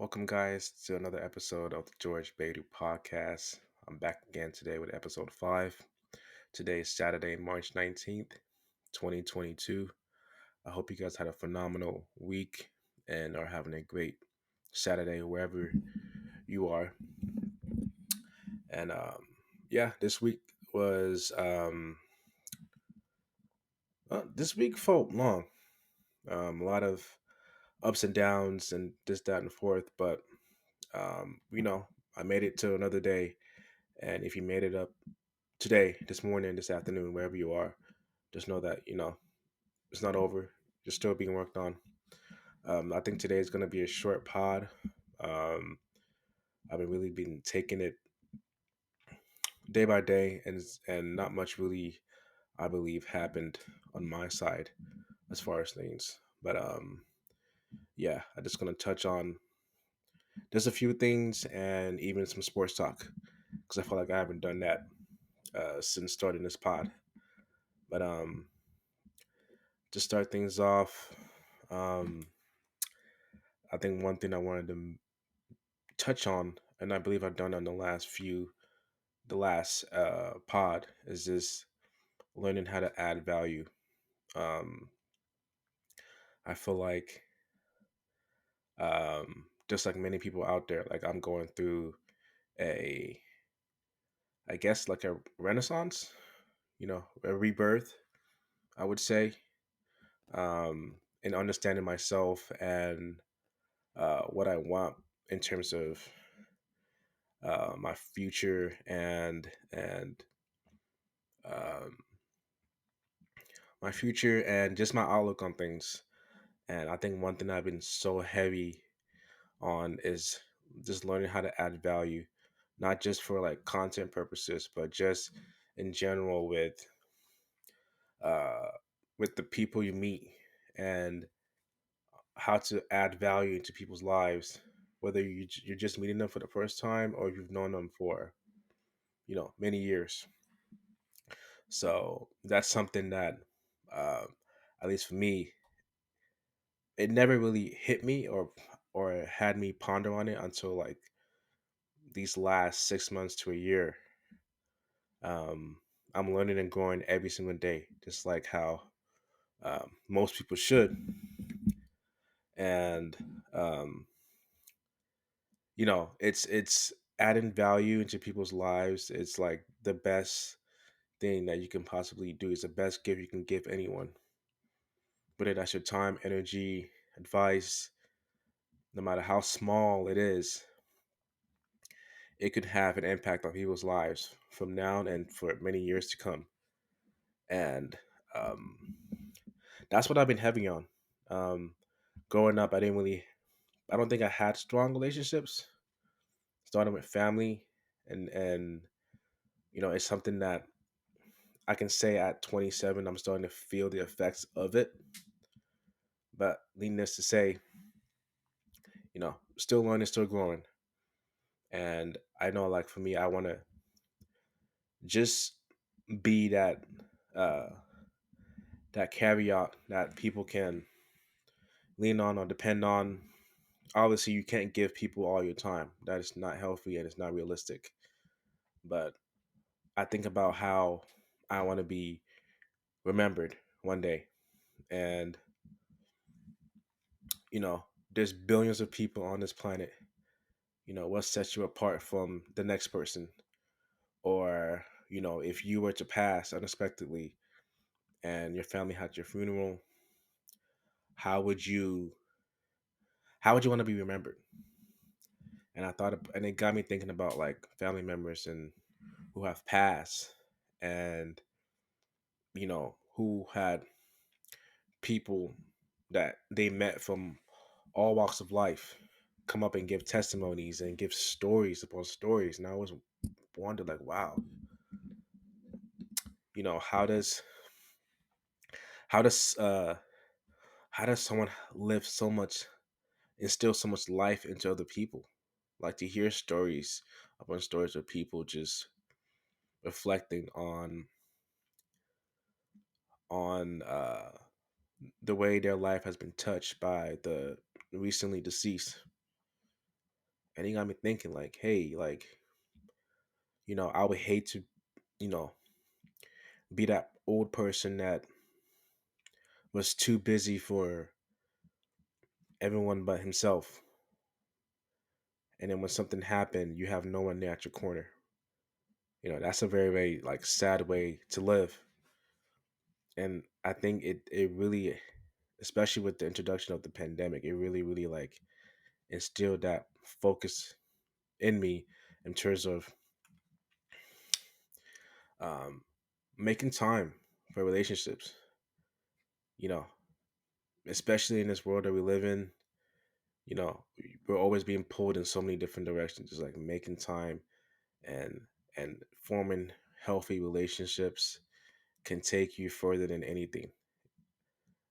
Welcome, guys, to another episode of the George Baidoo podcast. I'm back again today with episode 5. Today is Saturday, March 19th, 2022. I hope you guys had a phenomenal week and are having a great Saturday wherever you are. And yeah, this week felt long. A lot of ups and downs and this, that, and forth, but I made it to another day. And if you made it up today, this morning, this afternoon, wherever you are, just know that it's not over. You're still being worked on. I think today is going to be a short pod. Um, I've been taking it day by day, and not much really, I believe, happened on my side as far as things. But yeah, I'm just going to touch on just a few things and even some sports talk because I feel like I haven't done that since starting this pod. But to start things off, um, I think one thing I wanted to touch on, and I believe I've done on the last pod, is this learning how to add value. Um, I feel like, just like many people out there, like I'm going through a, I guess, like a renaissance, a rebirth, I would say, in understanding myself and what I want in terms of my future and um, my future and just my outlook on things. And I think one thing I've been so heavy on is just learning how to add value, not just for like content purposes, but just in general uh, with the people you meet and how to add value into people's lives, whether you're just meeting them for the first time or you've known them for many years. So that's something that, uh, at least for me, it never really hit me or had me ponder on it until like these last 6 months to a year. Um, I'm learning and growing every single day, just like how most people should. And um, it's adding value into people's lives. It's like the best thing that you can possibly do. It's the best gift you can give anyone. Whether that's your time, energy, advice, no matter how small it is, it could have an impact on people's lives from now and for many years to come. And um, that's what I've been heavy on. Um, Growing up, I don't think I had strong relationships, starting with family. And it's something that I can say at 27, I'm starting to feel the effects of it. But needless to say, still learning, still growing. And I know, like, for me, I want to just be uh, that caveat that people can lean on or depend on. Obviously, you can't give people all your time. That is not healthy and it's not realistic. But I think about how I want to be remembered one day. And, you know, there's billions of people on this planet. What sets you apart from the next person? Or, if you were to pass unexpectedly and your family had your funeral, how would you how would you want to be remembered? And and it got me thinking about like family members and who have passed, and who had people that they met from all walks of life come up and give testimonies and give stories upon stories. And I always wondered, like, wow, you know, how does uh how does someone live so much, instill so much life into other people? Like, to hear stories upon stories of people just reflecting on the way their life has been touched by the recently deceased. And he got me thinking, like, hey, like, I would hate to, you know, be that old person that was too busy for everyone but himself. And then when something happened, you have no one there at your corner. That's a very, very like sad way to live. And I think it really, especially with the introduction of the pandemic, it really, really like instilled that focus in me in terms of um, making time for relationships. You know, especially in this world that we live in, you know, we're always being pulled in so many different directions. Just like making time and forming healthy relationships can take you further than anything.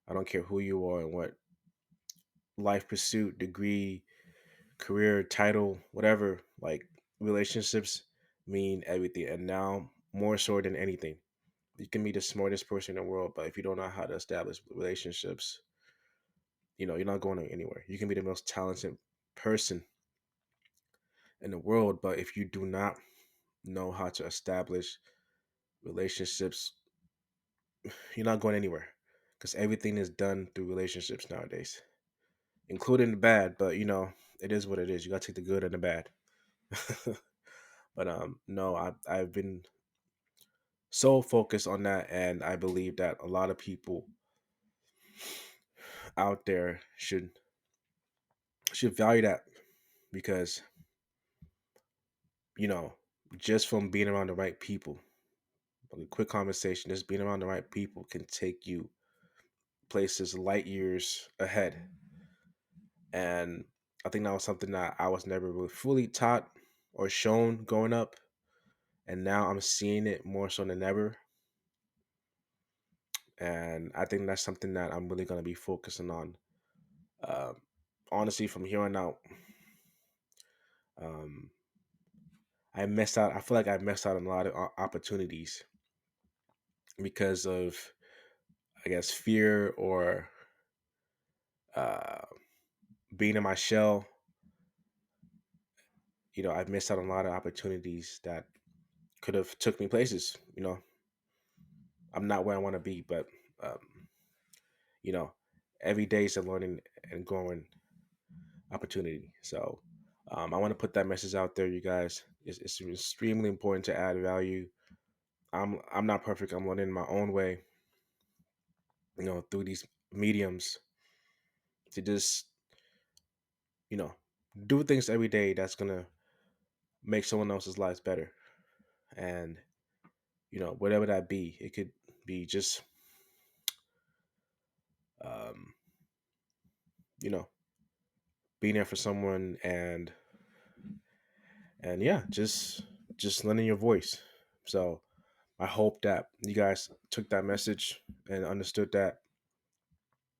I don't care who you are and what life pursuit, degree, career, title, whatever, like relationships mean everything. And now more so than anything. You can be the smartest person in the world, but if you don't know how to establish relationships, you're not going anywhere. You can be the most talented person in the world, but if you do not know how to establish relationships, you're not going anywhere. Because everything is done through relationships nowadays, including the bad. But it is what it is. You gotta take the good and the bad. But no, I've been so focused on that, and I believe that a lot of people out there should value that because you know just from being around the right people, like a quick conversation, just being around the right people can take you places light years ahead. And I think that was something that I was never really fully taught or shown growing up, and now I'm seeing it more so than ever. And I think that's something that I'm really going to be focusing on. Um, Honestly, from here on out, um, I missed out. I feel like I missed out on a lot of opportunities because of, I guess, fear or uh, being in my shell. I've missed out on a lot of opportunities that could have took me places. I'm not where I want to be, but um, you know, every day is a learning and growing opportunity. So I want to put that message out there, you guys. It's extremely important to add value. I'm not perfect. I'm learning my own way, through these mediums to just, you know, do things every day that's gonna make someone else's lives better. And, whatever that be, it could be just um, you know, being there for someone and yeah, just lending your voice. So I hope that you guys took that message and understood that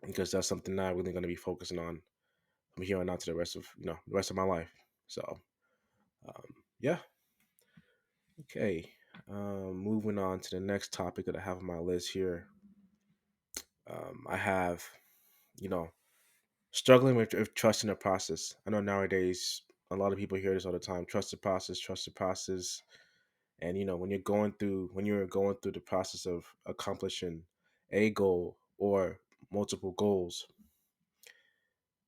because that's something that I'm really going to be focusing on from here on out to the rest of my life. So yeah, okay. Moving on to the next topic that I have on my list here. I have you know struggling with trusting the process. I know nowadays a lot of people hear this all the time. Trust the process. Trust the process. And when you're going through the process of accomplishing a goal or multiple goals,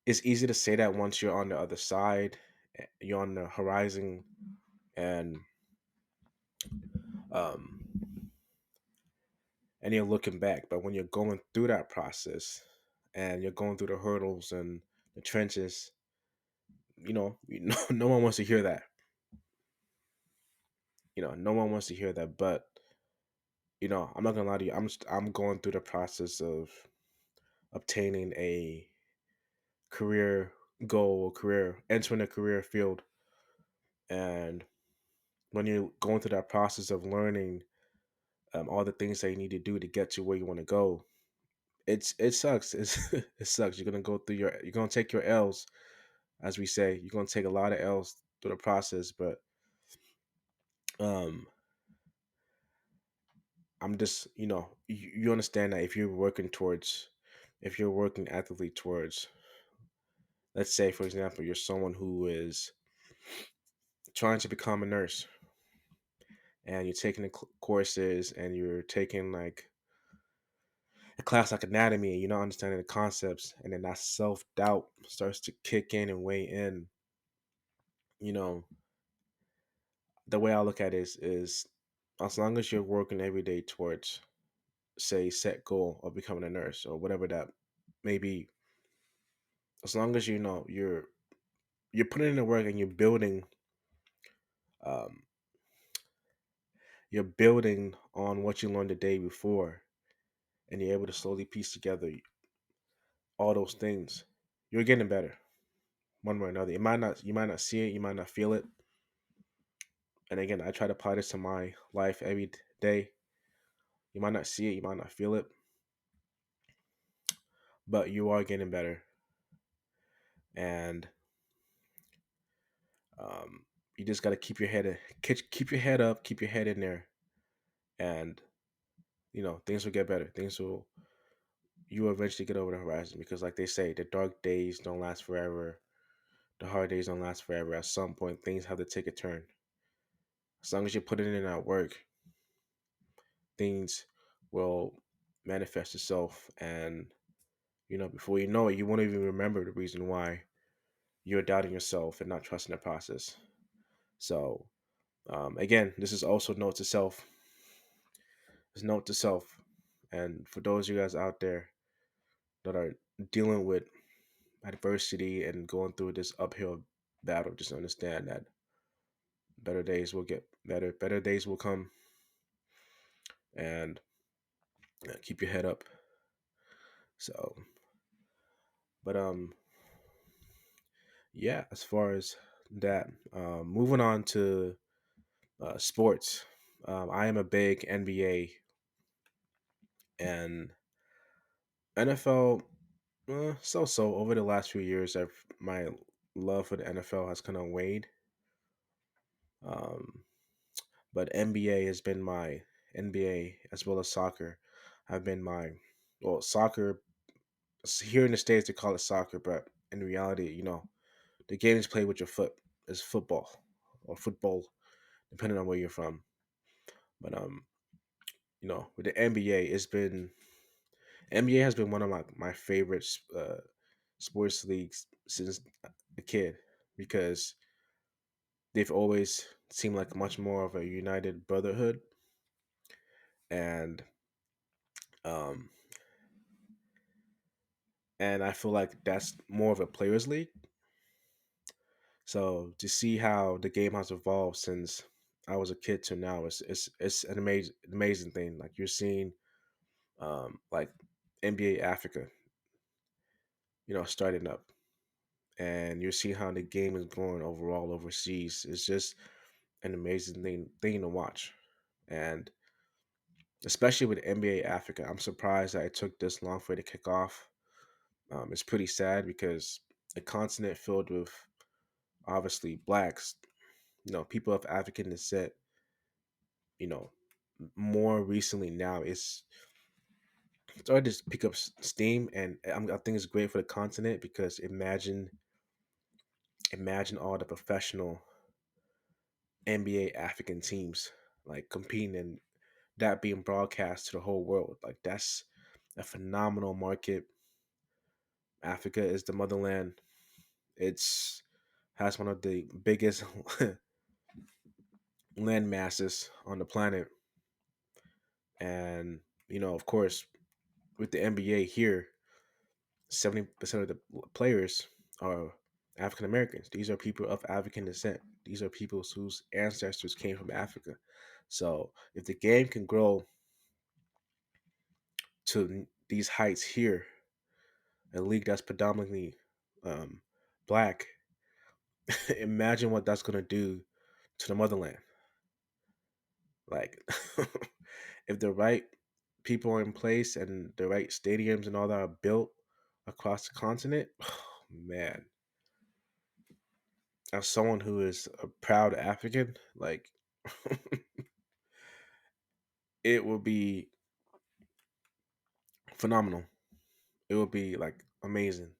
it's easy to say that once you're on the other side, you're on the horizon, and um, and you're looking back. But when you're going through that process and you're going through the hurdles and the trenches, no one wants to hear that. No one wants to hear that. But I'm not gonna lie to you. I'm going through the process of obtaining a career goal or career entering a career field. And when you're going through that process of learning all the things that you need to do to get to where you want to go, it sucks. It sucks. You're gonna take your L's, as we say. You're gonna take a lot of L's through the process. But um I'm just, you understand that if you're working actively towards, let's say for example, you're someone who is trying to become a nurse, and you're taking the courses, and you're taking like a class like anatomy, and you're not understanding the concepts, and then that self doubt starts to kick in and weigh in. You know, the way I look at it is as long as you're working every day towards, say, set goal of becoming a nurse or whatever that may be, as long as you know you're putting in the work and um, you're building on what you learned the day before, and you're able to slowly piece together all those things, you're getting better one way or another. You might not see it, you might not feel it. And again, I try to apply this to my life every day. You might not see it, you might not feel it, but you are getting better. And you just got to keep your head up, keep your head in there, and things will get better. Things will You will eventually get over the horizon, because, like they say, the dark days don't last forever. The hard days don't last forever. At some point, things have to take a turn. As long as you're putting in that work, things will manifest itself, and before you know it, you won't even remember the reason why you're doubting yourself and not trusting the process. So, again, this is also note to self. It's note to self, and for those of you guys out there that are dealing with adversity and going through this uphill battle, just understand that better days will get better. Better days will come, and keep your head up. So, but yeah. As far as that, moving on to sports. I am a big NBA and NFL. So over the last few years, my love for the NFL has kind of waned. Um, but NBA has been my NBA, as well as soccer have been my, well, soccer here in the States they call it soccer, but in reality, the game is played with your foot. Is football or football, depending on where you're from. But with the NBA, NBA has been one of my favorite sports leagues since a kid, because they've always seemed like much more of a united brotherhood, and um and I feel like that's more of a players league. So to see how the game has evolved since I was a kid to now, it's an amazing thing. Like, you're seeing like NBA Africa, starting up, and you're seeing how the game is growing overall overseas. It's just an amazing thing to watch, and especially with NBA Africa, I'm surprised that it took this long for it to kick off. It's pretty sad, because a continent filled with obviously blacks, people of African descent, you know, more recently now it's started to pick up steam, and I think it's great for the continent, because imagine all the professional NBA African teams like competing, and that being broadcast to the whole world. Like, that's a phenomenal market. Africa is the motherland. It's has one of the biggest land masses on the planet, and of course, with the NBA here, 70% of the players are African Americans. These are people of African descent. These are people whose ancestors came from Africa. So if the game can grow to these heights here, a league that's predominantly um, black, imagine what that's going to do to the motherland. Like, if the right people are in place and the right stadiums and all that are built across the continent, man, as someone who is a proud African, like, it will be phenomenal. It will be like amazing.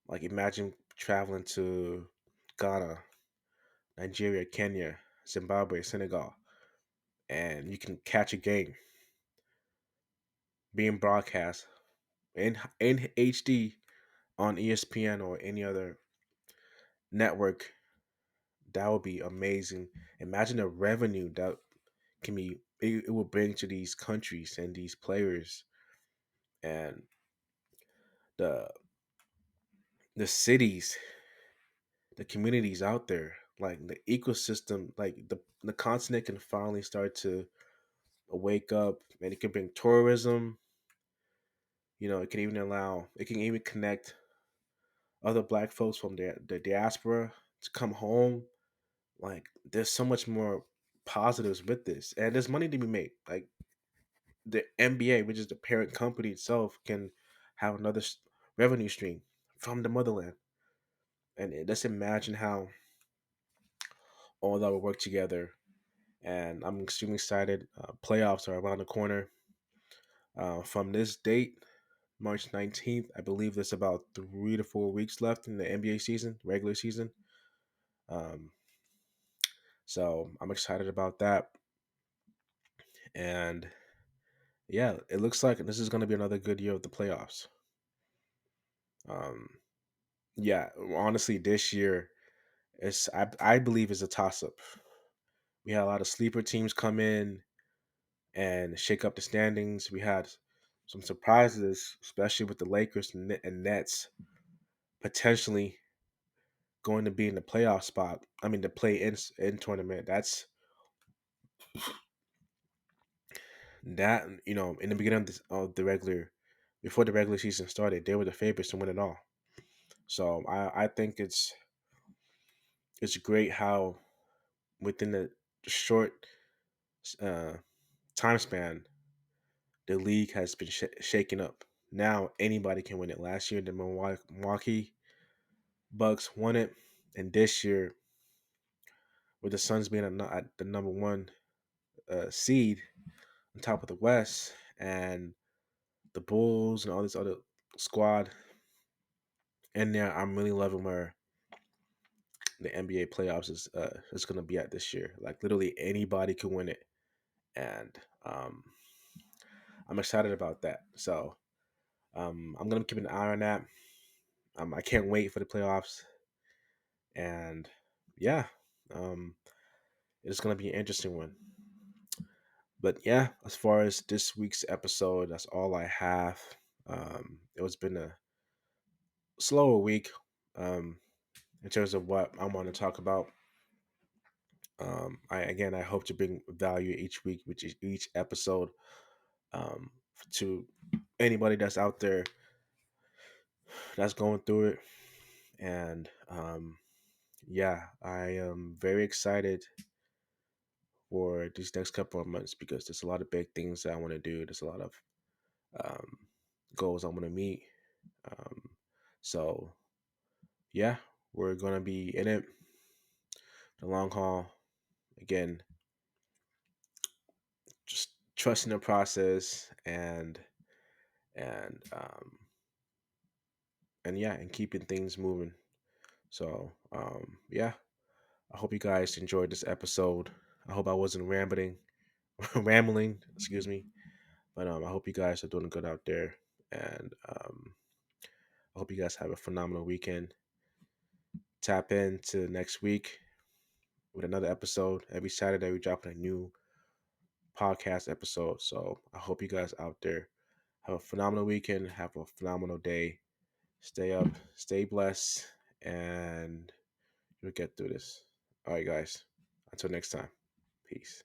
Like, imagine traveling to Ghana Nigeria, Kenya, Zimbabwe, Senegal, and you can catch a game being broadcast in HD on ESPN or any other network. That would be amazing. Imagine the revenue that it will bring to these countries and these players and the the cities, the communities out there, like the ecosystem, like the continent can finally start to wake up, and it can bring tourism. It can even connect other black folks from the diaspora to come home. Like there's so much more positives with this, and there's money to be made. Like the NBA, which is the parent company itself, can have another revenue stream from the motherland. And let's imagine how all that will work together. And I'm extremely excited. Playoffs are around the corner. From this date, March 19th, I believe there's about 3 to 4 weeks left in the NBA season, regular season. Um, so I'm excited about that. And yeah, it looks like this is going to be another good year of the playoffs. Um, yeah, honestly, this year I believe is a toss up. We had a lot of sleeper teams come in and shake up the standings. We had some surprises, especially with the Lakers and Nets potentially going to be in the playoff spot. I mean, the play in tournament. That in the beginning of the regular, before the regular season started, they were the favorites to win it all. So I think it's great how within the short uh, time span the league has been shaken up. Now anybody can win it. Last year the Milwaukee Bucks won it, and this year with the Suns being at the number one seed on top of the West, and the Bulls and all this other squad in there, I'm really loving where the NBA playoffs is going to be at this year. Like literally anybody can win it, and I'm excited about that. So I'm gonna keep an eye on that. I can't wait for the playoffs, and yeah, um, it's gonna be an interesting one. But yeah, as far as this week's episode, that's all I have. It was been a slower week in terms of what I want to talk about. I hope to bring value each week, which is each episode, um, to anybody that's out there that's going through it. And yeah, I am very excited for these next couple of months because there's a lot of big things that I want to do. There's a lot of um, goals I want to meet. Um, so yeah, we're gonna be in it the long haul. Again, just trusting the process and and yeah, and keeping things moving. So yeah, I hope you guys enjoyed this episode. I hope I wasn't rambling. Excuse me. But I hope you guys are doing good out there, and I hope you guys have a phenomenal weekend. Tap into next week with another episode. Every Saturday we drop a new podcast episode. So I hope you guys out there have a phenomenal weekend. Have a phenomenal day. Stay up, stay blessed, and you'll get through this. All right, guys. Until next time. Peace.